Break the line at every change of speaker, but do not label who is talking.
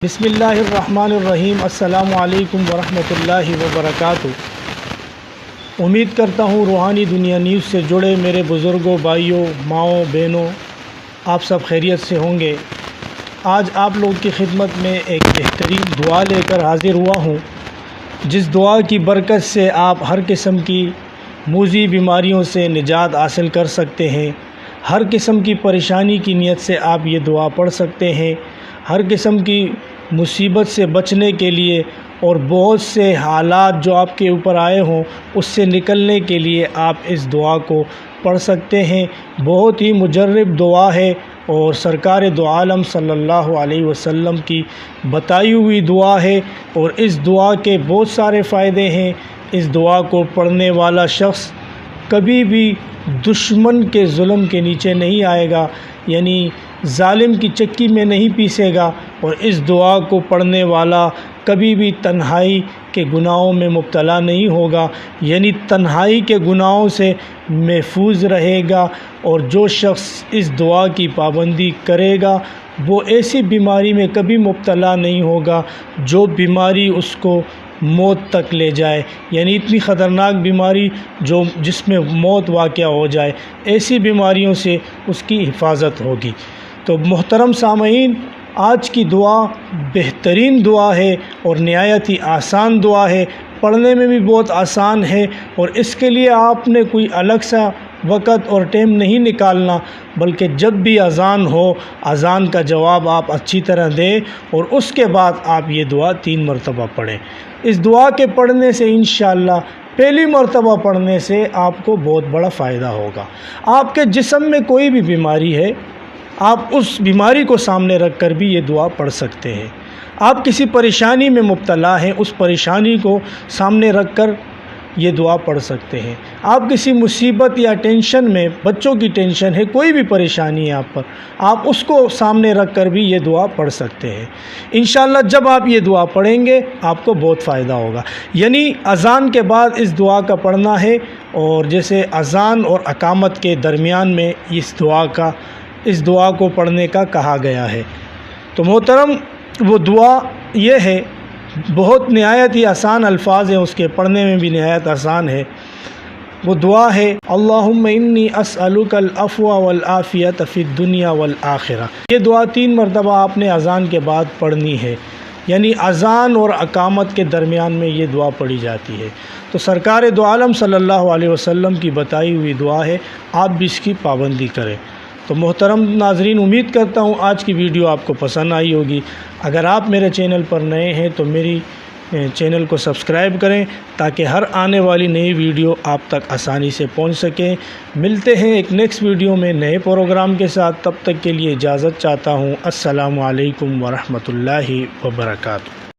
بسم اللہ الرحمن الرحیم۔ السلام علیکم ورحمۃ اللہ وبرکاتہ۔ امید کرتا ہوں روحانی دنیا نیوز سے جڑے میرے بزرگوں، بھائیوں، ماؤں، بہنوں آپ سب خیریت سے ہوں گے۔ آج آپ لوگ کی خدمت میں ایک بہترین دعا لے کر حاضر ہوا ہوں، جس دعا کی برکت سے آپ ہر قسم کی موذی بیماریوں سے نجات حاصل کر سکتے ہیں۔ ہر قسم کی پریشانی کی نیت سے آپ یہ دعا پڑھ سکتے ہیں۔ ہر قسم کی مصیبت سے بچنے کے لیے اور بہت سے حالات جو آپ کے اوپر آئے ہوں اس سے نکلنے کے لیے آپ اس دعا کو پڑھ سکتے ہیں۔ بہت ہی مجرب دعا ہے اور سرکار دو عالم صلی اللہ علیہ وسلم کی بتائی ہوئی دعا ہے، اور اس دعا کے بہت سارے فائدے ہیں۔ اس دعا کو پڑھنے والا شخص کبھی بھی دشمن کے ظلم کے نیچے نہیں آئے گا، یعنی ظالم کی چکی میں نہیں پیسے گا، اور اس دعا کو پڑھنے والا کبھی بھی تنہائی کے گناہوں میں مبتلا نہیں ہوگا، یعنی تنہائی کے گناہوں سے محفوظ رہے گا۔ اور جو شخص اس دعا کی پابندی کرے گا وہ ایسی بیماری میں کبھی مبتلا نہیں ہوگا جو بیماری اس کو موت تک لے جائے، یعنی اتنی خطرناک بیماری جس میں موت واقع ہو جائے، ایسی بیماریوں سے اس کی حفاظت ہوگی۔ تو محترم سامعین، آج کی دعا بہترین دعا ہے اور نہایت ہی آسان دعا ہے، پڑھنے میں بھی بہت آسان ہے، اور اس کے لیے آپ نے کوئی الگ سا وقت اور ٹائم نہیں نکالنا، بلکہ جب بھی اذان ہو اذان کا جواب آپ اچھی طرح دیں، اور اس کے بعد آپ یہ دعا 3 مرتبہ پڑھیں۔ اس دعا کے پڑھنے سے انشاءاللہ پہلی مرتبہ پڑھنے سے آپ کو بہت بڑا فائدہ ہوگا۔ آپ کے جسم میں کوئی بھی بیماری ہے، آپ اس بیماری کو سامنے رکھ کر بھی یہ دعا پڑھ سکتے ہیں۔ آپ کسی پریشانی میں مبتلا ہیں، اس پریشانی کو سامنے رکھ کر یہ دعا پڑھ سکتے ہیں۔ آپ کسی مصیبت یا ٹینشن میں، بچوں کی ٹینشن ہے، کوئی بھی پریشانی ہے آپ پر، آپ اس کو سامنے رکھ کر بھی یہ دعا پڑھ سکتے ہیں۔ انشاءاللہ جب آپ یہ دعا پڑھیں گے آپ کو بہت فائدہ ہوگا۔ یعنی اذان کے بعد اس دعا کا پڑھنا ہے، اور جیسے اذان اور اقامت کے درمیان میں اس دعا کو پڑھنے کا کہا گیا ہے۔ تو محترم، وہ دعا یہ ہے، بہت نہایت ہی آسان الفاظ ہیں اس کے، پڑھنے میں بھی نہایت آسان ہے۔ وہ دعا ہے اللہم انی اسألک العفو والعافیۃ فی الدنیا والآخرہ۔ یہ دعا 3 مرتبہ آپ نے اذان کے بعد پڑھنی ہے، یعنی اذان اور اقامت کے درمیان میں یہ دعا پڑھی جاتی ہے۔ تو سرکار دو عالم صلی اللہ علیہ وسلم کی بتائی ہوئی دعا ہے، آپ بھی اس کی پابندی کریں۔ تو محترم ناظرین، امید کرتا ہوں آج کی ویڈیو آپ کو پسند آئی ہوگی۔ اگر آپ میرے چینل پر نئے ہیں تو میری چینل کو سبسکرائب کریں تاکہ ہر آنے والی نئی ویڈیو آپ تک آسانی سے پہنچ سکیں۔ ملتے ہیں ایک نیکسٹ ویڈیو میں نئے پروگرام کے ساتھ، تب تک کے لیے اجازت چاہتا ہوں۔ السلام علیکم ورحمۃ اللہ وبرکاتہ۔